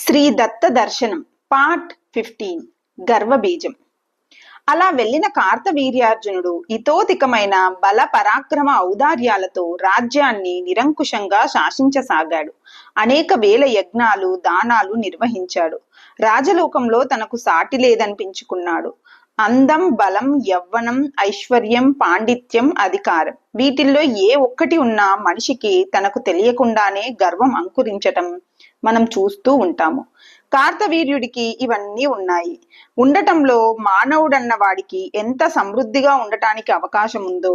శ్రీ దత్త దర్శనం పార్ట్ 15 గర్వబీజం. అలా వెళ్లిన కార్తవీర్యార్జునుడు ఇతోధికమైన బల పరాక్రమ ఔదార్యాలతో రాజ్యాన్ని నిరంకుశంగా శాసించసాగాడు. అనేక వేల యజ్ఞాలు దానాలు నిర్వహించాడు. రాజలోకంలో తనకు సాటి లేదనిపించుకున్నాడు. అందం, బలం, యవ్వనం, ఐశ్వర్యం, పాండిత్యం, అధికారం వీటిల్లో ఏ ఒక్కటి ఉన్నా మనిషికి తనకు తెలియకుండానే గర్వం అంకురించటం మనం చూస్తూ ఉంటాము. కార్తవీర్యుడికి ఇవన్నీ ఉన్నాయి. ఉండటంలో మానవుడన్న వాడికి ఎంత సమృద్ధిగా ఉండటానికి అవకాశం ఉందో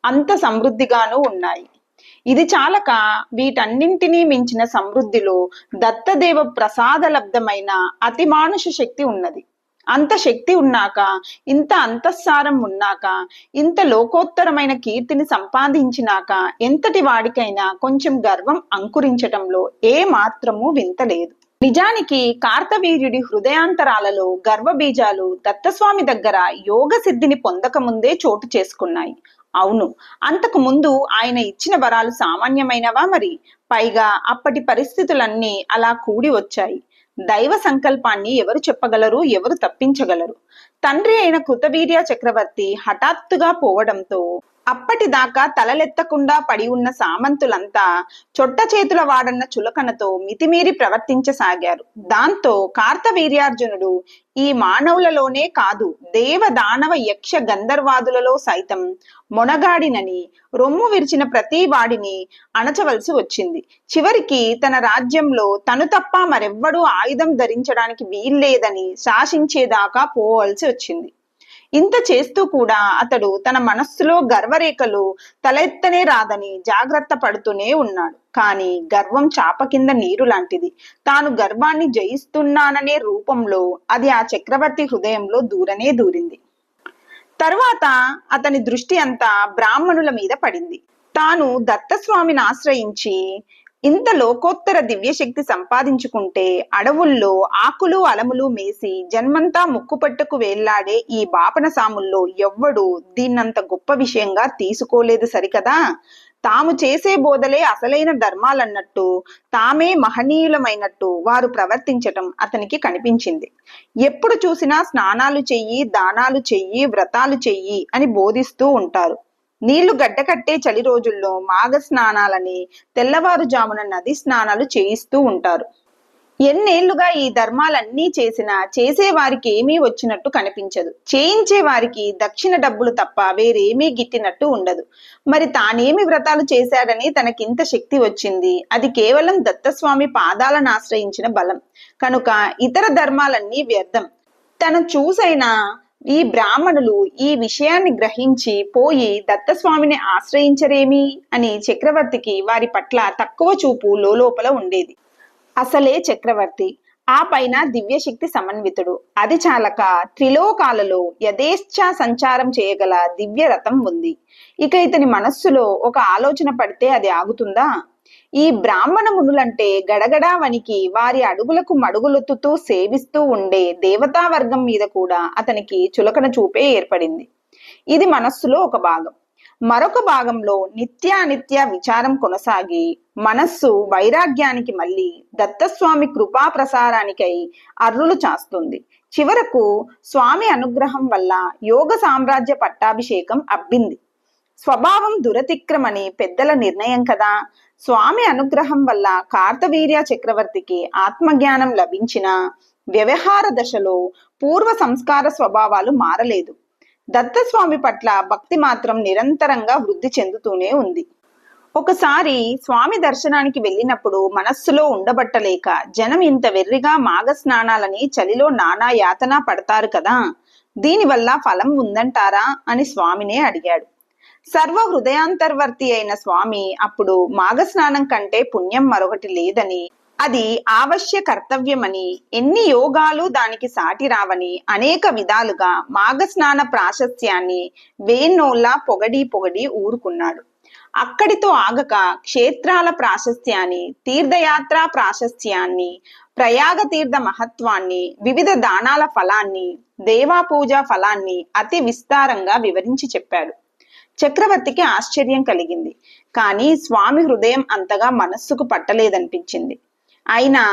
అంత సమృద్ధిగానూ ఉన్నాయి. ఇది చాలక వీటన్నింటినీ మించిన సమృద్ధిలో దత్తదేవ ప్రసాదలబ్ధమైన అతిమానుష శక్తి ఉన్నది. అంత శక్తి ఉన్నాక, ఇంత అంతఃసారం ఉన్నాక, ఇంత లోకోత్తరమైన కీర్తిని సంపాదించినాక ఎంతటి వాడికైనా కొంచెం గర్వం అంకురించటంలో ఏ మాత్రమూ వింత లేదు. నిజానికి కార్తవీర్యుడి హృదయాంతరాలలో గర్వబీజాలు దత్తస్వామి దగ్గర యోగ సిద్ధిని పొందకముందే చోటు చేసుకున్నాయి. అవును, అంతకు ముందు ఆయన ఇచ్చిన వరాలు సామాన్యమైనవా మరి? పైగా అప్పటి పరిస్థితులన్నీ అలా కూడి వచ్చాయి. దైవ సంకల్పాన్ని ఎవరు చెప్పగలరు, ఎవరు తప్పించగలరు? తండ్రి అయిన కృతవీర్య చక్రవర్తి హఠాత్తుగా పోవడంతో అప్పటిదాకా తలలెత్తకుండా పడి ఉన్న సామంతులంతా చొట్ట చేతుల వాడన్న చులకనతో మితిమీరి ప్రవర్తించసాగారు. దాంతో కార్తవీర్యార్జునుడు ఈ మానవులలోనే కాదు, దేవ దానవ యక్ష గంధర్వాదులలో సైతం మొనగాడినని రొమ్ము విరిచిన ప్రతి వాడిని అణచవలసి వచ్చింది. చివరికి తన రాజ్యంలో తను తప్ప మరెవ్వడూ ఆయుధం ధరించడానికి వీల్లేదని శాసించేదాకా పోవలసి వచ్చింది. ఇంత చేస్తూ కూడా అతడు తన మనస్సులో గర్వరేఖలు తలెత్తనే రాదని జాగ్రత్త పడుతూనే ఉన్నాడు. కానీ గర్వం చాప కింద నీరు లాంటిది. తాను గర్వాన్ని జయిస్తున్నాననే రూపంలో అది ఆ చక్రవర్తి హృదయంలో దూరనే దూరింది. తరువాత అతని దృష్టి అంతా బ్రాహ్మణుల మీద పడింది. తాను దత్తస్వామిని ఆశ్రయించి ఇంత లోకోత్తర దివ్యశక్తి సంపాదించుకుంటే అడవుల్లో ఆకులు అలములు మేసి జన్మంతా ముక్కుపట్టుకు వేళ్లాడే ఈ బాపన సాముల్లో ఎవ్వడూ దీన్నంత గొప్ప విషయంగా తీసుకోలేదు సరికదా. తాము చేసే బోధలే అసలైన ధర్మాలన్నట్టు, తామే మహనీయులమైనట్టు వారు ప్రవర్తించటం అతనికి కనిపించింది. ఎప్పుడు చూసినా స్నానాలు చెయ్యి, దానాలు చెయ్యి, వ్రతాలు చెయ్యి అని బోధిస్తూ ఉంటారు. నీళ్లు గడ్డకట్టే చలి రోజుల్లో మాఘ స్నానాలని, తెల్లవారుజామున నది స్నానాలు చేయిస్తూ ఉంటారు. ఎన్నేళ్లుగా ఈ ధర్మాలన్నీ చేసినా చేసేవారికి ఏమీ వచ్చినట్టు కనిపించదు. చేయించే వారికి దక్షిణ డబ్బులు తప్ప వేరేమీ గిట్టినట్టు ఉండదు. మరి తానేమి వ్రతాలు చేశాడని తనకింత శక్తి వచ్చింది? అది కేవలం దత్తస్వామి పాదాలను ఆశ్రయించిన బలం. కనుక ఇతర ధర్మాలన్నీ వ్యర్థం. తను చూసైనా ఈ బ్రాహ్మణులు ఈ విషయాన్ని గ్రహించి పోయి దత్తస్వామిని ఆశ్రయించరేమి అని చక్రవర్తికి వారి పట్ల తక్కువ చూపు లోపల ఉండేది. అసలే చక్రవర్తి, ఆ పైన దివ్యశక్తి సమన్వితుడు. అది చాలక త్రిలోకాలలో యథేచ్ఛా సంచారం చేయగల దివ్య రథం ఉంది. ఇక ఇతని మనస్సులో ఒక ఆలోచన పడితే అది ఆగుతుందా? ఈ బ్రాహ్మణ మునులంటే గడగడా వనికి వారి అడుగులకు మడుగులొత్తుతూ సేవిస్తూ ఉండే దేవతా వర్గం మీద కూడా అతనికి చులకన చూపే ఏర్పడింది. ఇది మనస్సులో ఒక భాగం. మరొక భాగంలో నిత్యానిత్య విచారం కొనసాగి మనస్సు వైరాగ్యానికి మళ్ళీ దత్తస్వామి కృపా ప్రసారానికై అర్రులు చాస్తుంది. చివరకు స్వామి అనుగ్రహం వల్ల యోగ సామ్రాజ్య పట్టాభిషేకం అబ్బింది. స్వభావం దురతిక్రమని పెద్దల నిర్ణయం కదా. స్వామి అనుగ్రహం వల్ల కార్తవీర్య చక్రవర్తికి ఆత్మజ్ఞానం లభించిన వ్యవహార దశలో పూర్వ సంస్కార స్వభావాలు మారలేదు. దత్తస్వామి పట్ల భక్తి మాత్రం నిరంతరంగా వృద్ధి చెందుతూనే ఉంది. ఒకసారి స్వామి దర్శనానికి వెళ్ళినప్పుడు మనస్సులో ఉండబట్టలేక జనం ఇంత వెర్రిగా మాఘ స్నానాలని చలిలో నానా యాతన పడతారు కదా, దీనివల్ల ఫలం ఉందంటారా అని స్వామినే అడిగాడు. సర్వ హృదయాంతర్వర్తి అయిన స్వామి అప్పుడు మాఘ స్నానం కంటే పుణ్యం మరొకటి లేదని, అది ఆవశ్య కర్తవ్యమని, ఎన్ని యోగాలు దానికి సాటి రావని అనేక విధాలుగా మాఘస్నాన ప్రాశస్త్యాన్ని వేన్నోళ్ళ పొగడి ఊరుకున్నాడు. అక్కడితో ఆగక క్షేత్రాల ప్రాశస్త్యాన్ని, తీర్థయాత్రా ప్రాశస్త్యాన్ని, ప్రయాగ తీర్థ మహత్వాన్ని, వివిధ దానాల ఫలాన్ని, దేవాపూజ ఫలాన్ని అతి విస్తారంగా వివరించి చెప్పాడు. చక్రవర్తికి ఆశ్చర్యం కలిగింది. కానీ స్వామి హృదయం అంతగా మనస్సుకు పట్టలేదనిపించింది. అయినా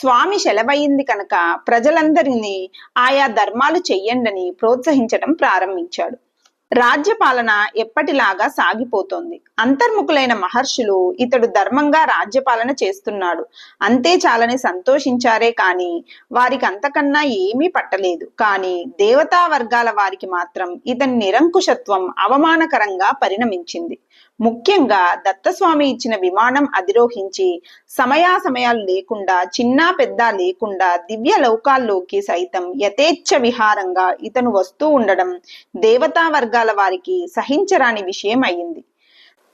స్వామి సెలవయింది కనుక ప్రజలందరినీ ఆయా ధర్మాలు చెయ్యండని ప్రోత్సహించడం ప్రారంభించాడు. రాజ్యపాలన ఎప్పటిలాగా సాగిపోతోంది. అంతర్ముఖులైన మహర్షులు ఇతడు ధర్మంగా రాజ్యపాలన చేస్తున్నాడు అంతే చాలని సంతోషించారే కాని వారికి అంతకన్నా ఏమీ పట్టలేదు. కానీ దేవతా వర్గాల వారికి మాత్రం ఇతని నిరంకుశత్వం అవమానకరంగా పరిణమించింది. ముఖ్యంగా దత్తస్వామి ఇచ్చిన విమానం అధిరోహించి సమయాసమయాలు లేకుండా చిన్నా పెద్ద లేకుండా దివ్య లోకాల్లోకి సైతం యథేచ్ఛ విహారంగా ఇతను వస్తూ ఉండడం దేవతా వర్గాల వారికి సహించరాని విషయం అయింది.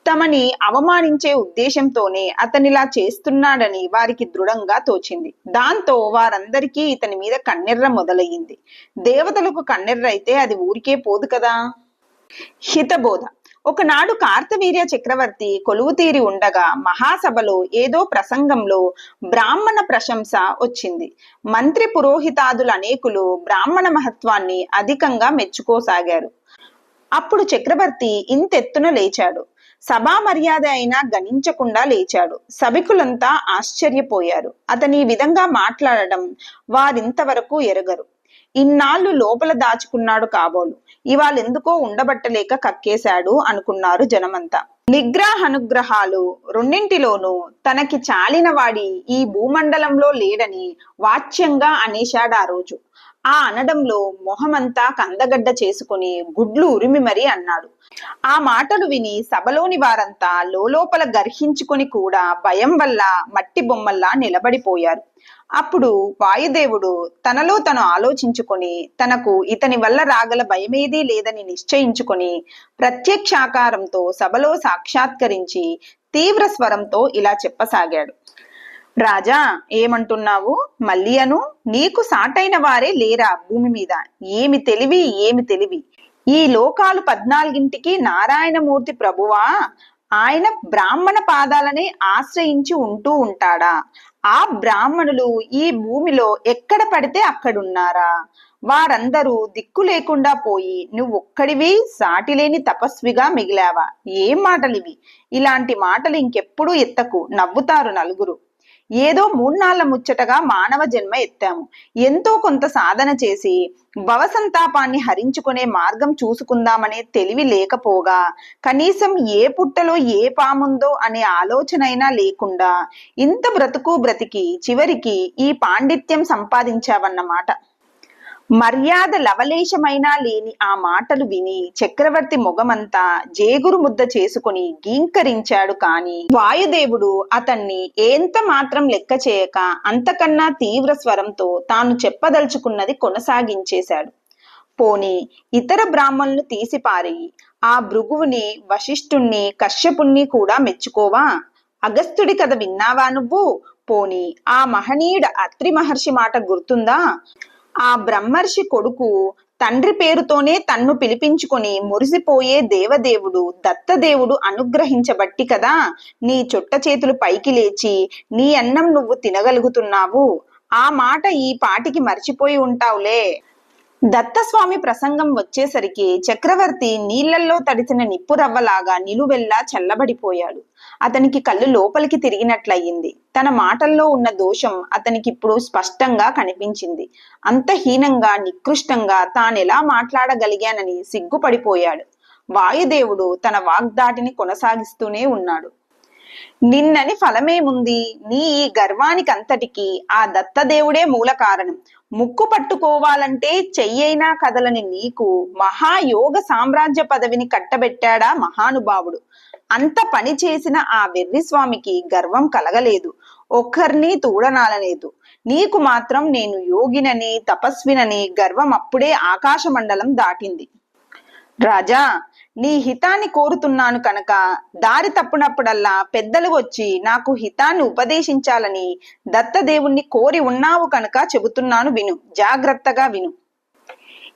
తమని అవమానించే ఉద్దేశంతోనే అతనిలా చేస్తున్నాడని వారికి దృఢంగా తోచింది. దాంతో వారందరికీ ఇతని మీద కన్నెర్ర మొదలయ్యింది. దేవతలకు కన్నెర్రైతే అది ఊరికే పోదు కదా. హితబోధ. ఒకనాడు కార్తవీర్య చక్రవర్తి కొలువు తీరి ఉండగా మహాసభలో ఏదో ప్రసంగంలో బ్రాహ్మణ ప్రశంస వచ్చింది. మంత్రి పురోహితాదులు అనేకులు బ్రాహ్మణ మహత్వాన్ని అధికంగా మెచ్చుకోసాగారు. అప్పుడు చక్రవర్తి ఇంతెత్తున లేచాడు. సభా మర్యాద అయినా గణించకుండా లేచాడు. సభికులంతా ఆశ్చర్యపోయారు. అతని ఈ విధంగా మాట్లాడడం వారింతవరకు ఎరగరు. ఇన్నాళ్ళు లోపల దాచుకున్నాడు కాబోలు, ఇవాళెందుకో ఉండబట్టలేక కక్కేశాడు అనుకున్నారు జనమంతా. నిగ్రహానుగ్రహాలు రెండింటిలోనూ తనకి చాలిన వాడి ఈ భూమండలంలో లేడని వాచ్యంగా అనేశాడు ఆ రోజు. ఆ అనడంలో మొహమంతా కందగడ్డ చేసుకుని గుడ్లు ఉరిమి మరీ అన్నాడు. ఆ మాటలు విని సభలోని వారంతా లోపల గర్హించుకొని కూడా భయం వల్ల మట్టి బొమ్మల్లా నిలబడిపోయారు. అప్పుడు వాయుదేవుడు తనలో తను ఆలోచించుకొని తనకు ఇతని వల్ల రాగల భయమేదీ లేదని నిశ్చయించుకొని ప్రత్యక్షాకారంతో సభలో సాక్షాత్కరించి తీవ్ర స్వరంతో ఇలా చెప్పసాగాడు. రాజా, ఏమంటున్నావు? మళ్ళీ అను. నీకు సాటైన వారే లేరా భూమి మీద? ఏమి తెలివి, ఏమి తెలివి! ఈ లోకాలు 14ంటికి నారాయణమూర్తి ప్రభువా? ఆయన బ్రాహ్మణ పాదాలనే ఆశ్రయించి ఉంటూ ఉంటాడా? ఆ బ్రాహ్మణులు ఈ భూమిలో ఎక్కడ పడితే అక్కడున్నారా? వారందరూ దిక్కు లేకుండా పోయి నువ్వొక్కడివి సాటిలేని తపస్విగా మిగిలావా? ఏం మాటలివి? ఇలాంటి మాటలు ఇంకెప్పుడు ఎత్తకు, నవ్వుతారు నలుగురు. ఏదో 3 నాళ్ల ముచ్చటగా మానవ జన్మ ఎత్తాము. ఎంతో కొంత సాధన చేసి భవసంతాపాన్ని హరించుకునే మార్గం చూసుకుందామనే తెలివి లేకపోగా, కనీసం ఏ పుట్టలో ఏ పాముందో అనే ఆలోచనైనా లేకుండా ఇంత బ్రతికి చివరికి ఈ పాండిత్యం సంపాదించావన్నమాట. మర్యాద లవలేశమైనా లేని ఆ మాటలు విని చక్రవర్తి మొగమంతా జేగురు ముద్ద చేసుకుని గీంకరించాడు. కాని వాయుదేవుడు అతన్ని ఎంత మాత్రం లెక్క చేయక అంతకన్నా తీవ్ర స్వరంతో తాను చెప్పదలుచుకున్నది కొనసాగించేశాడు. పోని ఇతర బ్రాహ్మణులు తీసిపారేయి, ఆ భృగువుని, వశిష్ఠుణ్ణి, కశ్యపుణ్ణి కూడా మెచ్చుకోవా? అగస్త్యుడి కథ విన్నావా నువ్వు? పోని ఆ మహనీయుడు అత్రి మహర్షి మాట గుర్తుందా? ఆ బ్రహ్మర్షి కొడుకు తండ్రి పేరుతోనే తన్ను పిలిపించుకొని మురిసిపోయే దేవదేవుడు దత్తదేవుడు అనుగ్రహించబట్టి కదా నీ చుట్ట చేతులు పైకి లేచి నీ అన్నం నువ్వు తినగలుగుతున్నావు. ఆ మాట ఈ పాటికి మర్చిపోయి ఉంటావులే. దత్తస్వామి ప్రసంగం వచ్చేసరికి చక్రవర్తి నీళ్లల్లో తడిసిన నిప్పురవ్వలాగా నిలువెల్లా చల్లబడిపోయాడు. అతనికి కళ్ళు లోపలికి తిరిగినట్లయింది. తన మాటల్లో ఉన్న దోషం అతనికి ఇప్పుడు స్పష్టంగా కనిపించింది. అంత హీనంగా, నికృష్టంగా తానెలా మాట్లాడగలిగానని సిగ్గుపడిపోయాడు. వాయుదేవుడు తన వాగ్దాటిని కొనసాగిస్తూనే ఉన్నాడు. నిన్నని ఫలమేముంది? నీ ఈ గర్వానికంతటికీ ఆ దత్తదేవుడే మూల కారణం. ముక్కు పట్టుకోవాలంటే చెయ్యైనా కదలని నీకు మహాయోగ సామ్రాజ్య పదవిని కట్టబెట్టాడా మహానుభావుడు. అంత పని చేసిన ఆ వెర్రి స్వామికి గర్వం కలగలేదు, ఒక్కరిని తూడనాలలేదు. నీకు మాత్రం నేను యోగినని, తపస్వినని గర్వం అప్పుడే ఆకాశమండలం దాటింది. రాజా, నీ హితాన్ని కోరుతున్నాను కనుక దారి తప్పునప్పుడల్లా పెద్దలు వచ్చి నాకు హితాన్ని ఉపదేశించాలని దత్తదేవుణ్ణి కోరి ఉన్నావు కనుక చెబుతున్నాను, విను, జాగ్రత్తగా విను.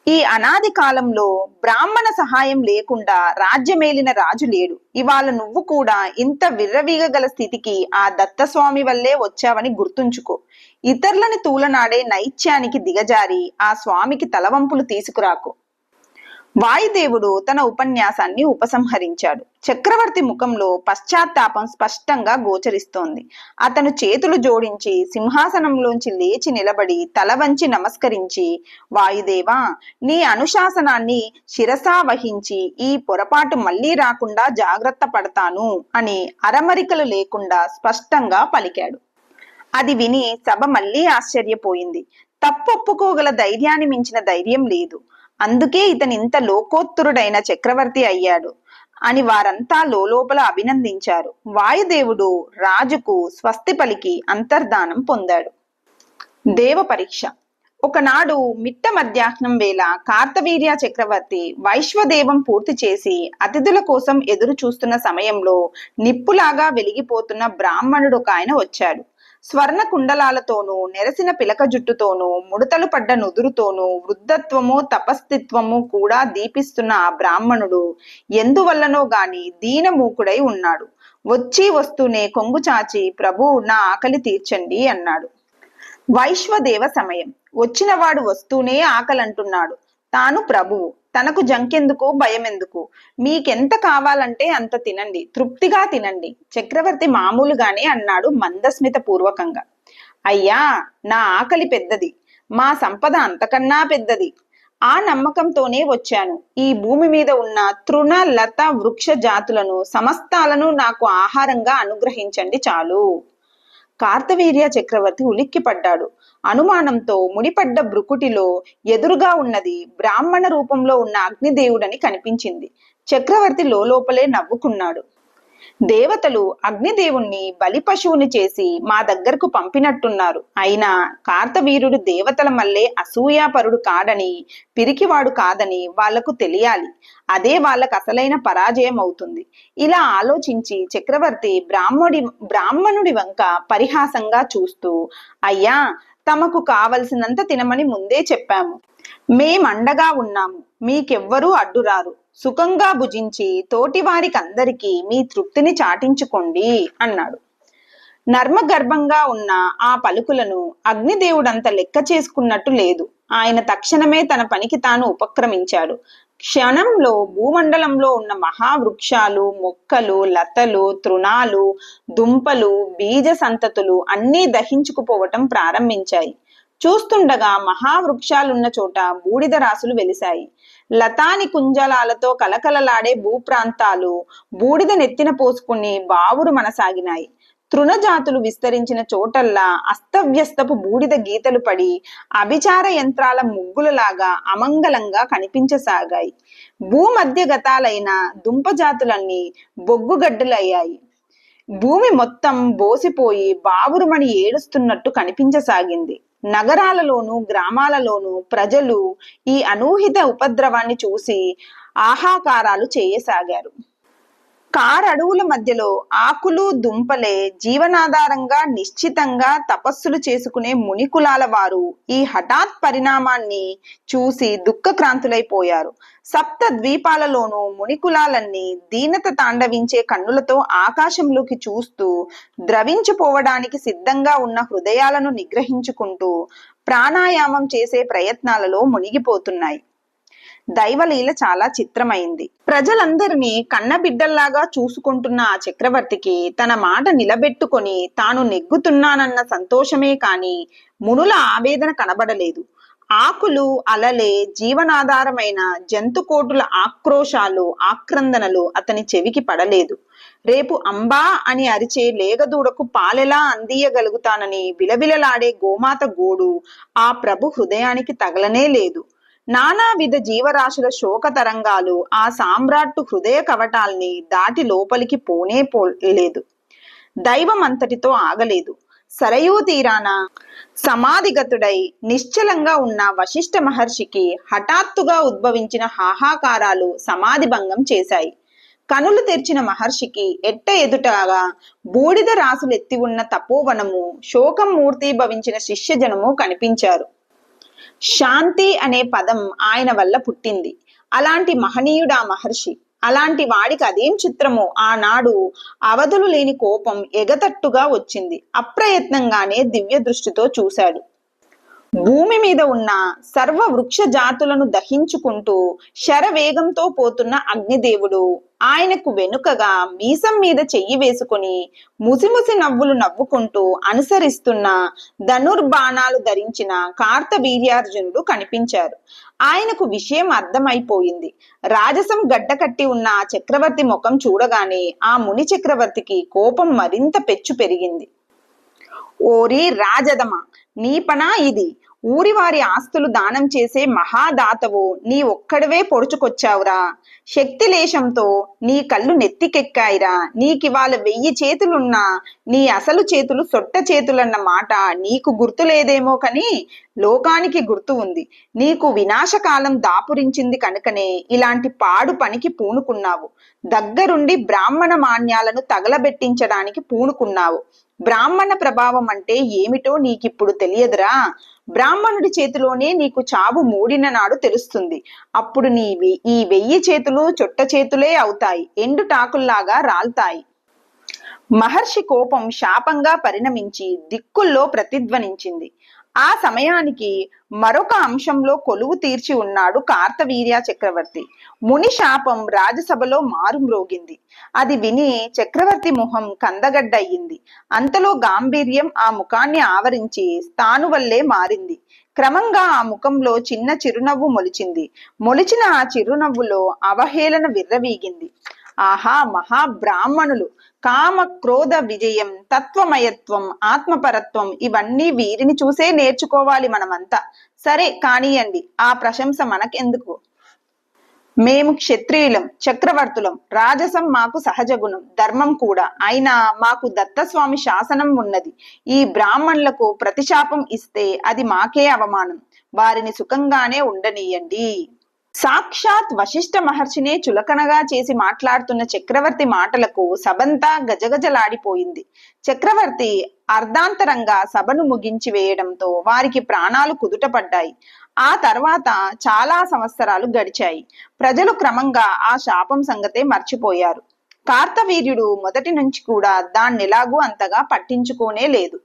ఈ అనాది కాలంలో బ్రాహ్మణ సహాయం లేకుండా రాజ్యమేలిన రాజు లేడు. ఇవాళ నువ్వు కూడా ఇంత విర్రవీగగల స్థితికి ఆ దత్తస్వామి వల్లే వచ్చావని గుర్తుంచుకో. ఇతరులని తూలనాడే నైత్యానికి దిగజారి ఆ స్వామికి తలవంపులు తీసుకురాకు. వాయుదేవుడు తన ఉపన్యాసాన్ని ఉపసంహరించాడు. చక్రవర్తి ముఖంలో పశ్చాత్తాపం స్పష్టంగా గోచరిస్తోంది. అతను చేతులు జోడించి సింహాసనంలోంచి లేచి నిలబడి తల వంచి నమస్కరించి, వాయుదేవా, నీ అనుశాసనాన్ని శిరసా వహించి ఈ పొరపాటు మళ్లీ రాకుండా జాగ్రత్త పడతాను అని అరమరికలు లేకుండా స్పష్టంగా పలికాడు. అది విని సభ మళ్లీ ఆశ్చర్యపోయింది. తప్పొప్పుకోగల ధైర్యాన్ని మించిన ధైర్యం లేదు. అందుకే ఇతను ఇంత లోకోత్తరుడైన చక్రవర్తి అయ్యాడు అని వారంతా లోలోపల అభినందించారు. వాయుదేవుడు రాజుకు స్వస్తి పలికి అంతర్ధానం పొందాడు. దేవ పరీక్ష. ఒకనాడు మిట్ట మధ్యాహ్నం వేళ కార్తవీర్య చక్రవర్తి వైశ్వదేవం పూర్తి చేసి అతిథుల కోసం ఎదురు చూస్తున్న సమయంలో నిప్పులాగా వెలిగిపోతున్న బ్రాహ్మణుడు ఒక ఆయన వచ్చాడు. స్వర్ణ కుండలాలతోనూ నెరసిన పిలక జుట్టుతోనూ ముడతలు పడ్డ నుదురుతోనూ వృద్ధత్వము తపస్థిత్వము కూడా దీపిస్తున్న ఆ బ్రాహ్మణుడు ఎందువల్లనో గాని దీనమూకుడై ఉన్నాడు. వచ్చి వస్తూనే కొంగు చాచి, ప్రభు, నా ఆకలి తీర్చండి అన్నాడు. వైశ్వదేవ సమయం. వచ్చినవాడు వస్తూనే ఆకలంటున్నాడు. తాను ప్రభువు, తనకు జంకెందుకు, భయమెందుకు? మీకెంత కావాలంటే అంత తినండి, తృప్తిగా తినండి. చక్రవర్తి మామూలుగానే అన్నాడు మందస్మిత పూర్వకంగా. అయ్యా, నా ఆకలి పెద్దది, మా సంపద అంతకన్నా పెద్దది. ఆ నమ్మకంతోనే వచ్చాను. ఈ భూమి మీద ఉన్న తృణ లత వృక్ష జాతులను సమస్తాలను నాకు ఆహారంగా అనుగ్రహించండి చాలు. కార్తవీర్య చక్రవర్తి ఉలిక్కిపడ్డాడు. అనుమానంతో ముడిపడ్డ బ్రుకుటిలో ఎదురుగా ఉన్నది బ్రాహ్మణ రూపంలో ఉన్న అగ్నిదేవుడని కనిపించింది. చక్రవర్తి లోపలే నవ్వుకున్నాడు. దేవతలు అగ్నిదేవుణ్ణి బలి పశువుని చేసి మా దగ్గరకు పంపినట్టున్నారు. అయినా కార్తవీర్యుడు దేవతల మల్లే అసూయాపరుడు కాడని, పిరికివాడు కాదని వాళ్లకు తెలియాలి. అదే వాళ్ళకు అసలైన పరాజయం అవుతుంది. ఇలా ఆలోచించి చక్రవర్తి బ్రాహ్మణుడి వంక పరిహాసంగా చూస్తూ, అయ్యా, తమకు కావలసినంత తినమని ముందే చెప్పాము. మేమండగా ఉన్నాము, మీకెవ్వరూ అడ్డురారు. సుఖంగా భుజించి తోటివారికందరికీ మీ తృప్తిని చాటించుకోండి అన్నాడు. నర్మగర్భంగా ఉన్న ఆ పలుకులను అగ్నిదేవుడంత లెక్క చేసుకున్నట్టు లేదు. ఆయన తక్షణమే తన పనికి తాను ఉపక్రమించాడు. క్షణంలో భూమండలంలో ఉన్న మహావృక్షాలు, మొక్కలు, లతలు, తృణాలు, దుంపలు, బీజ సంతతులు అన్నీ దహించుకుపోవటం ప్రారంభించాయి. చూస్తుండగా మహావృక్షాలున్న చోట బూడిద రాసులు వెలిశాయి. లతాని కుంజలాలతో కలకలలాడే భూప్రాంతాలు బూడిద నెత్తిన పోసుకుని బావురు మనసాగినాయి. తృణజాతులు విస్తరించిన చోటల్లా అస్తవ్యస్తపు బూడిద గీతలు పడి అభిచార యంత్రాల ముగ్గులలాగా అమంగళంగా కనిపించసాగాయి. భూమధ్యగతాలైన దుంపజాతులన్నీ బొగ్గుగడ్డలయ్యాయి. భూమి మొత్తం బోసిపోయి బావురుమని ఏడుస్తున్నట్టు కనిపించసాగింది. నగరాలలోనూ గ్రామాలలోనూ ప్రజలు ఈ అనూహిత ఉపద్రవాన్ని చూసి ఆహాకారాలు చేయసాగారు. కారడవుల మధ్యలో ఆకులు దుంపలే జీవనాధారంగా నిశ్చితంగా తపస్సులు చేసుకునే మునికులాల వారు ఈ హఠాత్ పరిణామాన్ని చూసి దుఃఖక్రాంతులైపోయారు. సప్త ద్వీపాలలోనూ మునికులాలన్నీ దీనత తాండవించే కన్నులతో ఆకాశంలోకి చూస్తూ ద్రవించిపోవడానికి సిద్ధంగా ఉన్న హృదయాలను నిగ్రహించుకుంటూ ప్రాణాయామం చేసే ప్రయత్నాలలో మునిగిపోతున్నాయి. దైవలీల చాలా చిత్రమైంది. ప్రజలందరినీ కన్నబిడ్డల్లాగా చూసుకుంటున్న ఆ చక్రవర్తికి తన మాట నిలబెట్టుకొని తాను నెగ్గుతున్నానన్న సంతోషమే కాని మునుల ఆవేదన కనబడలేదు. ఆకులు, అలలే జీవనాధారమైన జంతుకోటుల ఆక్రోశాలు, ఆక్రందనలు అతని చెవికి పడలేదు. రేపు అంబా అని అరిచే లేగదూడకు పాలెలా అందియగలుగుతానని విలవిలలాడే గోమాత గోడు ఆ ప్రభు హృదయానికి తగలనే లేదు. నానావిధ జీవరాశుల శోక తరంగాలు ఆ సామ్రాట్టు హృదయ కవటాల్ని దాటి లోపలికి పోలేదు. దైవం అంతటితో ఆగలేదు. సరయూ తీరాన సమాధిగతుడై నిశ్చలంగా ఉన్న వశిష్ఠ మహర్షికి హఠాత్తుగా ఉద్భవించిన హాహాకారాలు సమాధి భంగం చేశాయి. కనులు తెరిచిన మహర్షికి ఎట్ట ఎదుటగా బూడిద రాసులెత్తి ఉన్న తపోవనము, శోకం మూర్తీభవించిన శిష్యజనము కనిపించారు. శాంతి అనే పదం ఆయన వల్ల పుట్టింది. అలాంటి మహనీయుడా మహర్షి. అలాంటి వాడికి అదేం చిత్రమో ఆనాడు అవధులు లేని కోపం ఎగతట్టుగా వచ్చింది. అప్రయత్నంగానే దివ్య దృష్టితో చూశాడు. భూమి మీద ఉన్న సర్వ వృక్ష జాతులను దహించుకుంటూ శరవేగంతో పోతున్న అగ్నిదేవుడు ఆయనకు వెనుకగా మీసం మీద చెయ్యి వేసుకుని ముసిముసి నవ్వులు నవ్వుకుంటూ అనుసరిస్తున్న ధనుర్బాణాలు ధరించిన కార్తవీర్యార్జునుడు కనిపించారు. ఆయనకు విషయం అర్థమైపోయింది. రాజసం గడ్డకట్టి ఉన్న ఆ చక్రవర్తి ముఖం చూడగానే ఆ ముని చక్రవర్తికి కోపం మరింత పెచ్చు పెరిగింది. ఓరి రాజదమ, నీ పనా ఇది? ఊరివారి ఆస్తులు దానం చేసే మహాదాతవు నీ ఒక్కడవే పొడుచుకొచ్చావురా. శక్తి లేశంతో నీ కళ్ళు నెత్తికెక్కాయిరా. నీకివాళ 1000 చేతులున్నా నీ అసలు చేతులు సొట్ట చేతులన్న మాట నీకు గుర్తు లేదేమో కని లోకానికి గుర్తు ఉంది. నీకు వినాశకాలం దాపురించింది కనుకనే ఇలాంటి పాడు పనికి పూనుకున్నావు. దగ్గరుండి బ్రాహ్మణ మాన్యాలను తగలబెట్టించడానికి పూనుకున్నావు. బ్రాహ్మణ ప్రభావం అంటే ఏమిటో నీకిప్పుడు తెలియదురా. బ్రాహ్మణుడి చేతిలోనే నీకు చావు మూడిన నాడు తెలుస్తుంది. అప్పుడు నీవి ఈ 1000 చేతులు చుట్ట చేతులే అవుతాయి, ఎండుటాకుల్లాగా రాల్తాయి. మహర్షి కోపం శాపంగా పరిణమించి దిక్కుల్లో ప్రతిధ్వనించింది. ఆ సమయానికి మరొక అంశంలో కొలువు తీర్చి ఉన్నాడు కార్తవీర్య చక్రవర్తి. ముని శాపం రాజసభలో మారుమ్రోగింది. అది విని చక్రవర్తి ముఖం కందగడ్డయ్యింది. అంతలో గాంభీర్యం ఆ ముఖాన్ని ఆవరించి స్థానువల్లే మారింది. క్రమంగా ఆ ముఖంలో చిన్న చిరునవ్వు మొలిచింది. మొలిచిన ఆ చిరునవ్వులో అవహేళన విర్రవీగింది. ఆహా, మహాబ్రాహ్మణులు! కామ క్రోధ విజయం, తత్వమయత్వం, ఆత్మపరత్వం ఇవన్నీ వీరిని చూసే నేర్చుకోవాలి మనమంతా. సరే కానియండి, ఆ ప్రశంస మనకెందుకు? మేము క్షత్రియులం, చక్రవర్తులం. రాజసం మాకు సహజ గుణం, ధర్మం కూడా. అయినా మాకు దత్తస్వామి శాసనం ఉన్నది. ఈ బ్రాహ్మణులకు ప్రతిశాపం ఇస్తే అది మాకే అవమానం. వారిని సుఖంగానే ఉండనీయండి. సాక్షాత్ వశిష్ఠ మహర్షినే చులకనగా చేసి మాట్లాడుతున్న చక్రవర్తి మాటలకు సభంతా గజగజలాడిపోయింది. చక్రవర్తి అర్ధాంతరంగా సభను ముగించి వేయడంతో వారికి ప్రాణాలు కుదుటపడ్డాయి. ఆ తర్వాత చాలా సంవత్సరాలు గడిచాయి. ప్రజలు క్రమంగా ఆ శాపం సంగతే మర్చిపోయారు. కార్తవీర్యుడు మొదటి నుంచి కూడా దాన్నెలాగూ అంతగా పట్టించుకోనే లేదు.